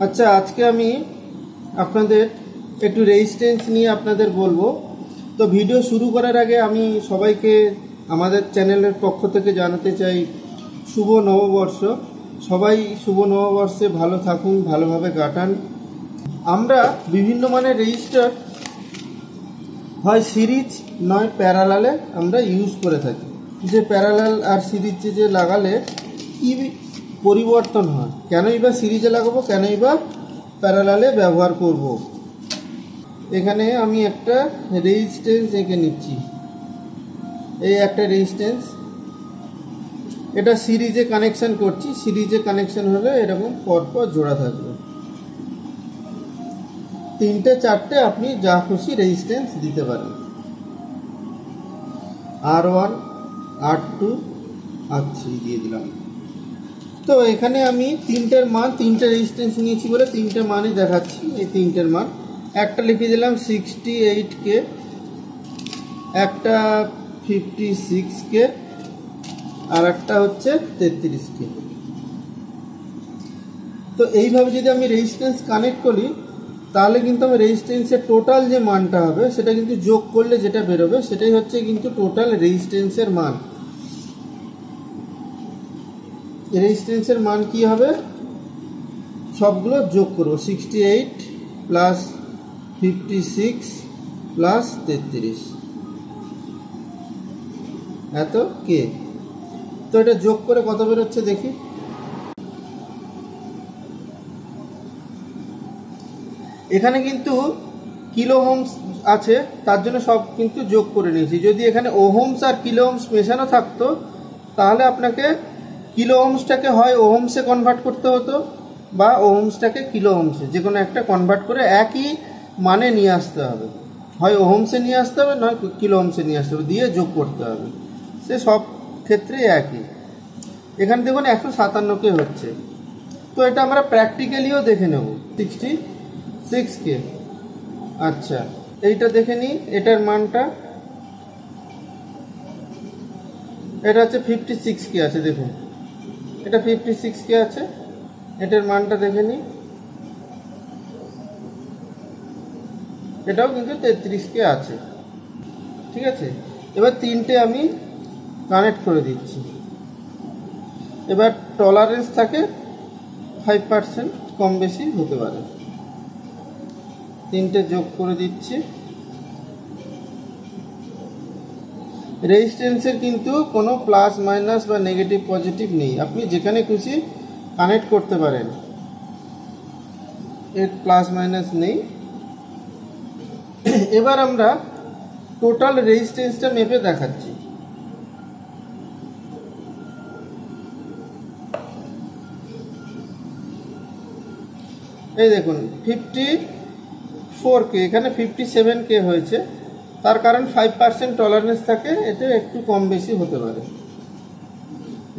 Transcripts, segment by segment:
আচ্ছা, আজকে আমি আপনাদের একটু রেজিস্ট্যান্স নিয়ে আপনাদের বলবো। তো ভিডিও শুরু করার আগে আমি সবাইকে আমাদের চ্যানেলের পক্ষ থেকে জানাতে চাই শুভ নববর্ষ। সবাই শুভ নববর্ষে ভালো থাকুন, ভালোভাবে কাটান। আমরা বিভিন্ন মানের রেজিস্টার হয় সিরিজ নয় প্যারালালে আমরা ইউজ করে থাকি। যে প্যারালাল আর সিরিজে যে লাগালে কী পরিবর্তন হয়, কেনই বা সিরিজে লাগাবো, কেনই বা প্যারালালে ব্যবহার করব। এখানে আমি একটা রেজিস্ট্যান্স এঁকে নিচ্ছি। এই একটা রেজিস্ট্যান্স, এটা সিরিজে কানেকশন করছি। সিরিজে কানেকশন হলে এরকম পরপর জোড়া থাকবে। 3টে 4টে আপনি যা খুশি রেজিস্ট্যান্স দিতে পারেন। R1, R2, R3 দিয়ে দিলাম। তো এখানে আমি 3টের মান, 3টে রেজিস্ট্যান্স নিয়েছি বলে 3টে মানই দেখাচ্ছি। এই 3টের মান, একটা লিখে দিলাম 68K, একটা 56K, আর একটা হচ্ছে 33K। তো এইভাবে যদি আমি রেজিস্ট্যান্স কানেক্ট করি তাহলে কিন্তু আমি রেজিস্ট্যান্সের টোটাল যে মানটা হবে সেটা কিন্তু যোগ করলে যেটা বেরোবে সেটাই হচ্ছে কিন্তু টোটাল রেজিস্ট্যান্সের মান। রেজিস্ট্যান্সের মান কি হবে, সবগুলো যোগ করব। 68 প্লাস 56 প্লাস 33 এত কে। তো এটা যোগ করে কত বেরোচ্ছে দেখি। এখানে কিন্তু কিলো ওহমস আছে, তার জন্য সব কিন্তু যোগ করে নিয়েছি। যদি এখানে ওহমস আর কিলো ওহমস মেশানো থাকতো তাহলে আপনাকে কিলো ওহমসটাকে হয় ওহমসে কনভার্ট করতে হতো বা ওহমসটাকে কিলো ওহমসে, যে কোনো একটা কনভার্ট করে একই মানে নিয়ে আসতে হবে। হয় ওহমসে নিয়ে আসতে হবে, নয় কিলো ওহমসে নিয়ে আসতে হবে, দিয়ে যোগ করতে হবে। সে সব ক্ষেত্রেই একই। এখানে দেখুন 157K হচ্ছে। তো এটা আমরা প্র্যাকটিক্যালিও দেখে নেব। 66K। আচ্ছা, এইটা দেখে নিই, এটার মানটা, এটা হচ্ছে 56K আছে। দেখুন এটা 56K আছে, এটার মানটা দেখে নিই, এটাও কিন্তু 33K আছে। ঠিক আছে, এবার 3টে আমি কানেক্ট করে দিচ্ছি। এবার টলারেন্স থাকে 5%, কম বেশি হতে পারে। 3টে যোগ করে দিচ্ছি। রেজিস্ট্যান্সের কিন্তু কোনো প্লাস মাইনাস বা নেগেটিভ পজিটিভ নেই, আপনি যেখানে খুশি কানেক্ট করতে পারেন, এর প্লাস মাইনাস নেই। এবার আমরা টোটাল রেজিস্ট্যান্সটা মেপে দেখাচ্ছি। এই দেখুন 54K, এখানে 57K হয়েছে। তার কারণ 5% টলারেন্স থাকে, এতে একটু কম বেশি হতে পারে।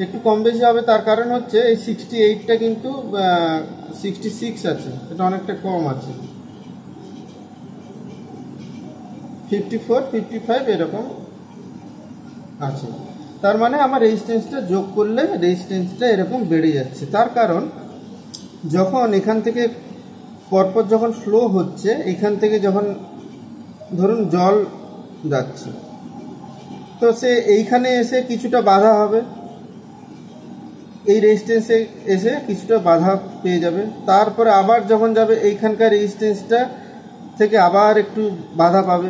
একটু কম বেশি হবে তার কারণ হচ্ছে এই 68টা কিন্তু 66 আছে, এটা অনেকটা কম আছে। 54, 55 এরকম আছে। তার মানে আমার রেজিস্ট্যান্সটা যোগ করলে রেজিস্ট্যান্সটা এরকম বেড়ে যাচ্ছে। তার কারণ যখন এখান থেকে পরপর যখন ফ্লো হচ্ছে, এখান থেকে যখন ধরুন জল যাচ্ছে, তো সে এইখানে এসে কিছুটা বাধা হবে, এই রেজিস্ট্যান্সে এসে কিছুটা বাধা পেয়ে যাবে। তারপরে আবার যখন যাবে এইখানকার রেজিস্ট্যান্সটা থেকে আবার একটু বাধা পাবে,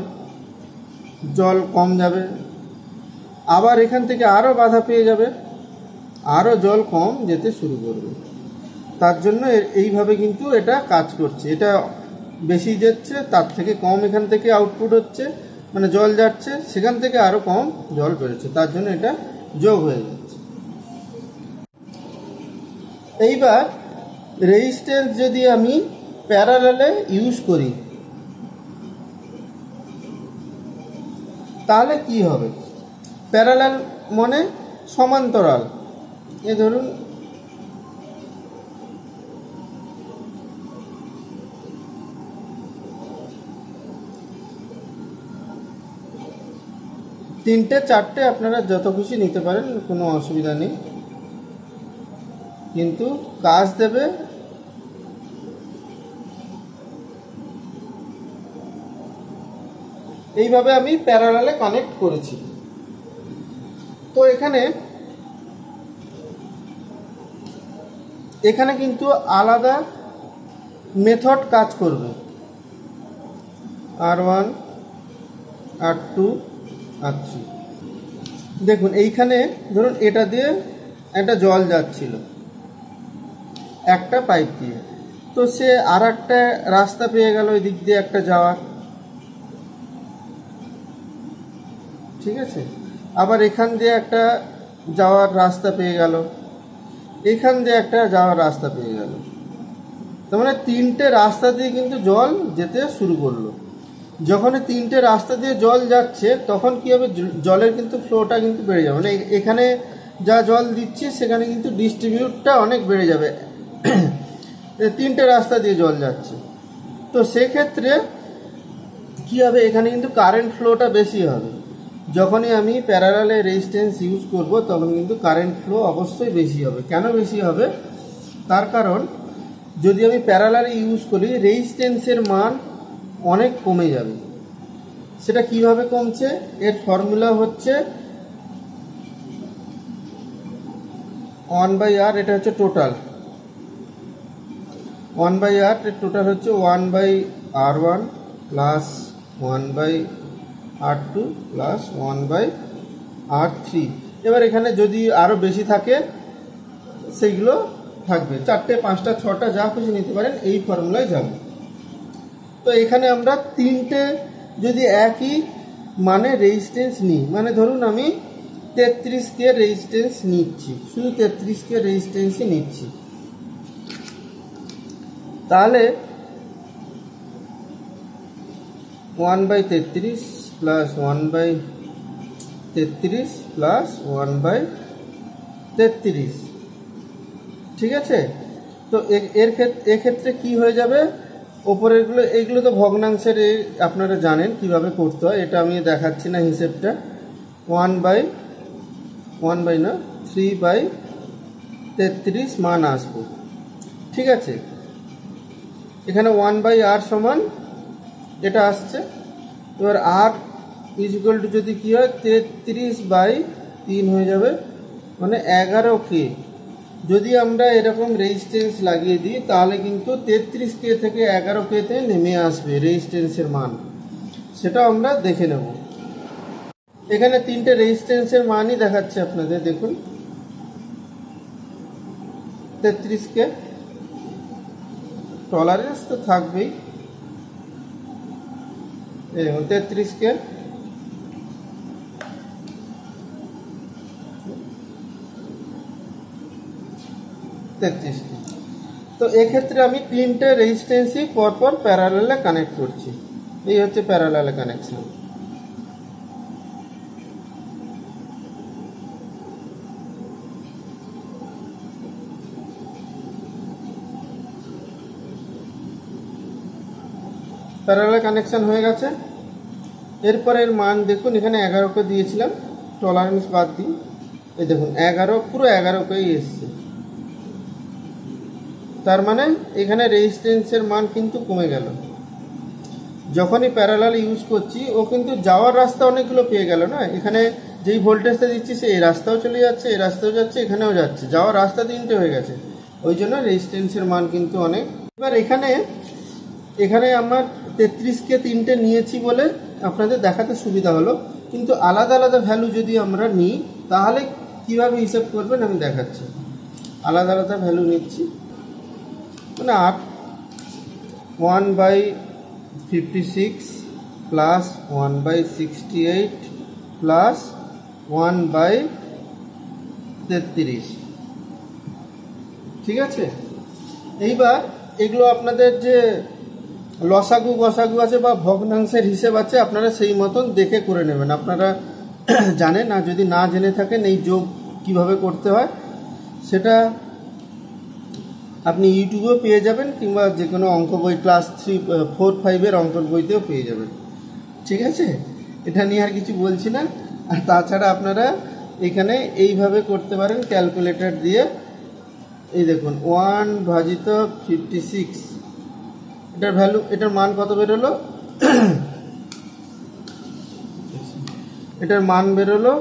জল কম যাবে। আবার এখান থেকে আরও বাধা পেয়ে যাবে, আরও জল কম যেতে শুরু করবে। তার জন্য এইভাবে কিন্তু এটা কাজ করছে। এটা বেশি যাচ্ছে, তার থেকে কম এখান থেকে আউটপুট হচ্ছে, মানে জল যাচ্ছে, সেখান থেকে আরও কম জল বেরোচ্ছে, তার জন্য এটা যোগ হয়ে যাচ্ছে। এইবার রেজিস্ট্যান্স যদি আমি প্যারালালে ইউজ করি তাহলে কি হবে। প্যারালাল মানে সমান্তরাল। এ ধরুন তিনটে 4টে আপনারা যত খুশি নিতে পারেন, কোনো অসুবিধা নেই, কিন্তু কাজ দেবে এইভাবে আমি প্যারালালে কানেক্ট করেছি। তো এখানে কিন্তু আলাদা মেথড কাজ করবে, R1 R2 R3। দেখুন এইখানে ধরুন এটা দিয়ে একটা জল যাচ্ছিল একটা পাইপ দিয়ে, তো সে আর একটা রাস্তা পেয়ে গেল ওই দিক দিয়ে একটা যাওয়ার, ঠিক আছে। আবার এখান দিয়ে একটা যাওয়ার রাস্তা পেয়ে গেল, এখান দিয়ে একটা যাওয়ার রাস্তা পেয়ে গেল। তার মানে তিনটে রাস্তা দিয়ে কিন্তু জল যেতে শুরু করলো। যখন তিনটে রাস্তা দিয়ে জল যাচ্ছে তখন কি হবে, জলের কিন্তু ফ্লোটা কিন্তু বেড়ে যাবে, মানে এখানে যা জল দিচ্ছি সেখানে কিন্তু ডিস্ট্রিবিউটটা অনেক বেড়ে যাবে। তিনটে রাস্তা দিয়ে জল যাচ্ছে, তো সেক্ষেত্রে কি হবে, এখানে কিন্তু কারেন্ট ফ্লোটা বেশি হবে। যখনই আমি প্যারালালে রেজিস্ট্যান্স ইউজ করব তখন কিন্তু কারেন্ট ফ্লো অবশ্যই বেশি হবে। কেন বেশি হবে, তার কারণ যদি আমি প্যারালালে ইউজ করি রেজিস্ট্যান্সের মান অনেক কমে যাবে। সেটা কিভাবে কমছে, এর ফর্মুলা হচ্ছে 1/R, এটা হচ্ছে টোটাল 1/R, এর টোটাল হচ্ছে 1/R1 plus 1/R2 plus 1/R3। এবার এখানে যদি আরও বেশি থাকে সেইগুলো থাকবে, 4টে 5টা 6টা যা খুশি নিতে পারেন, এই ফর্মুলায় যাবে। তো এখানে আমরা তিনটে যদি একই মানে রেজিস্ট্যান্স নিই, মানে ধরুন আমি 33K রেজিস্ট্যান্স নিচ্ছি, শুধু 33K রেজিস্ট্যান্সই নিচ্ছি, তাহলে 1/33 প্লাস 1/33 প্লাস 1/33, ঠিক আছে। তো এক্ষেত্রে কি হয়ে যাবে, ওপরেরগুলো এইগুলো তো ভগ্নাংশের, আপনারা জানেন কিভাবে করতে হয়, এটা আমি দেখাচ্ছি না হিসেবটা। 3/33 মান আসবে, ঠিক আছে। এখানে 1/R সমান এটা আসছে। এবার R ইজ ইকুয়াল টু যদি কী হয় 33/3 হয়ে যাবে, মানে 11K। যদি আমরা এরকম রেজিস্ট্যান্স লাগিয়ে দিই তাহলে কিন্তু 33K থেকে 11K-তে নেমে আসবে রেজিস্ট্যান্সের মান, সেটা আমরা দেখে নেব। এখানে তিনটে রেজিস্ট্যান্সের মানই দেখাচ্ছে আপনাদের, দেখুন 33K, টলারেন্স তো থাকবেই, দেখুন 33K, তো এক্ষেত্রে আমি তিনটে রেজিস্ট্যান্সই পরপর প্যারালালে কানেক্ট করছি। এই হচ্ছে প্যারালালে কানেকশন। প্যারালাল কানেকশন হয়ে গেছে। এরপরের মান দেখুন, এখানে 11K দিয়েছিলাম, টলারেন্স বাদ দিই, এই দেখুন 11, পুরো 11K এসছে। তার মানে এখানে রেজিস্ট্যান্সের মান কিন্তু কমে গেল। যখনই প্যারালাল ইউজ করছি ও কিন্তু যাওয়ার রাস্তা অনেকগুলো পেয়ে গেল না, এখানে যেই ভোল্টেজটা দিচ্ছি সে এই রাস্তাও চলে যাচ্ছে, এই রাস্তাও যাচ্ছে, এখানেও যাচ্ছে, যাওয়ার রাস্তা তিনটে হয়ে গেছে, ওই জন্য রেজিস্ট্যান্সের মান কিন্তু অনেক। এবার এখানে আমার 33K তিনটে নিয়েছি বলে আপনাদের দেখাতে সুবিধা হলো, কিন্তু আলাদা আলাদা ভ্যালু যদি আমরা নিই তাহলে কিভাবে হিসাব করবেন আমি দেখাচ্ছি। আলাদা আলাদা ভ্যালু নিচ্ছি, মানে 1/56 প্লাস 1/68 প্লাস 1/33, ঠিক আছে। এইবার এগুলো আপনাদের যে লসাগু গসাগু আছে বা ভগ্নাংশের হিসেব আছে, আপনারা সেই মতন দেখে করে নেবেন। আপনারা জানেন, না যদি না জেনে থাকেন এই যোগ কিভাবে করতে হয় সেটা আপনি ইউটিউবেও পেয়ে যাবেন, কিংবা যে কোনো অঙ্ক বই ক্লাস 3, 4, 5-এর অঙ্কর বইতেও পেয়ে যাবেন, ঠিক আছে। এটা নিয়ে আর কিছু বলছি না। আর তাছাড়া আপনারা এখানে এইভাবে করতে পারেন ক্যালকুলেটর দিয়ে। এই দেখুন 1/56, এটার ভ্যালু, এটার মান কত বেরোলো এটার মান বেরোলো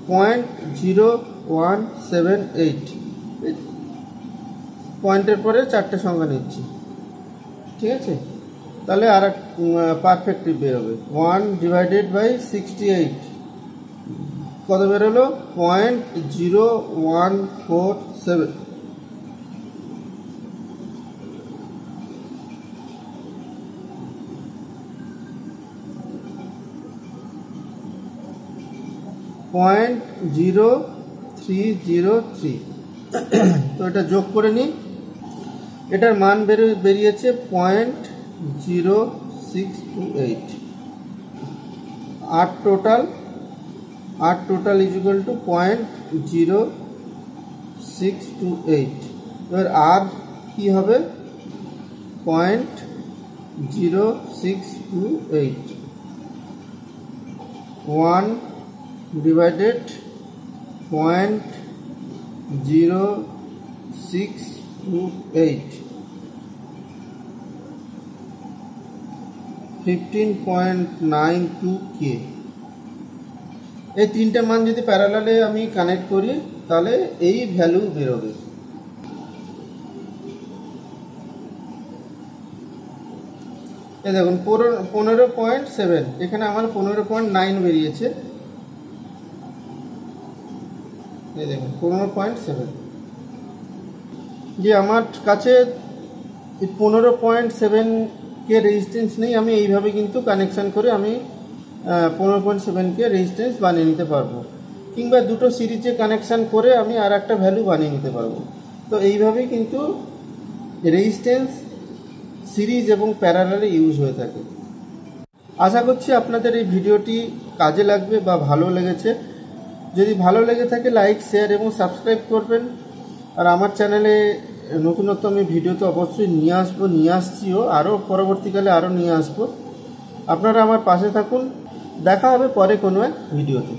0.0178। পয়েন্টের পরে 4টে সংখ্যা নিচ্ছি, ঠিক আছে? তাহলে আর এক পারফেক্টলি বেরোবে 1/68 কত বেরোলো 0.0147। .0303। তো এটা যোগ করে নিই। এটার মান বেরিয়েছে 0.0628। 8 টোটাল ইজ ইকুয়াল টু 0.0628। এবার আর কি হবে 0.0628 1/0.0628 15.92K। এই তিনটে মান যদি প্যারালালে আমি কানেক্ট করি তাহলে এই ভ্যালু বেরোবে। এই দেখুন 15.7, এখানে আমার 15.9 বেরিয়েছে। এই দেখুন 15.7। যে আমার কাছে 15.7K রেজিস্ট্যান্স নেই, আমি এইভাবে কিন্তু কানেকশান করে আমি 15.7K রেজিস্ট্যান্স বানিয়ে নিতে পারবো, কিংবা দুটো সিরিজে কানেকশান করে আমি আর একটা ভ্যালু বানিয়ে নিতে পারবো। তো এইভাবেই কিন্তু রেজিস্ট্যান্স সিরিজ এবং প্যারালালে ইউজ হয়ে থাকে। আশা করছি আপনাদের এই ভিডিওটি কাজে লাগবে বা ভালো লেগেছে। যদি ভালো লেগে থাকে লাইক, শেয়ার এবং সাবস্ক্রাইব করবেন। আর আমার চ্যানেলে নতুনত্ব আমি ভিডিও তো অবশ্যই নিয়ে আসছিও, আরও পরবর্তীকালে আরও নিয়ে আসবো। আপনারা আমার পাশে থাকুন। দেখা হবে পরে কোনো এক ভিডিওতে।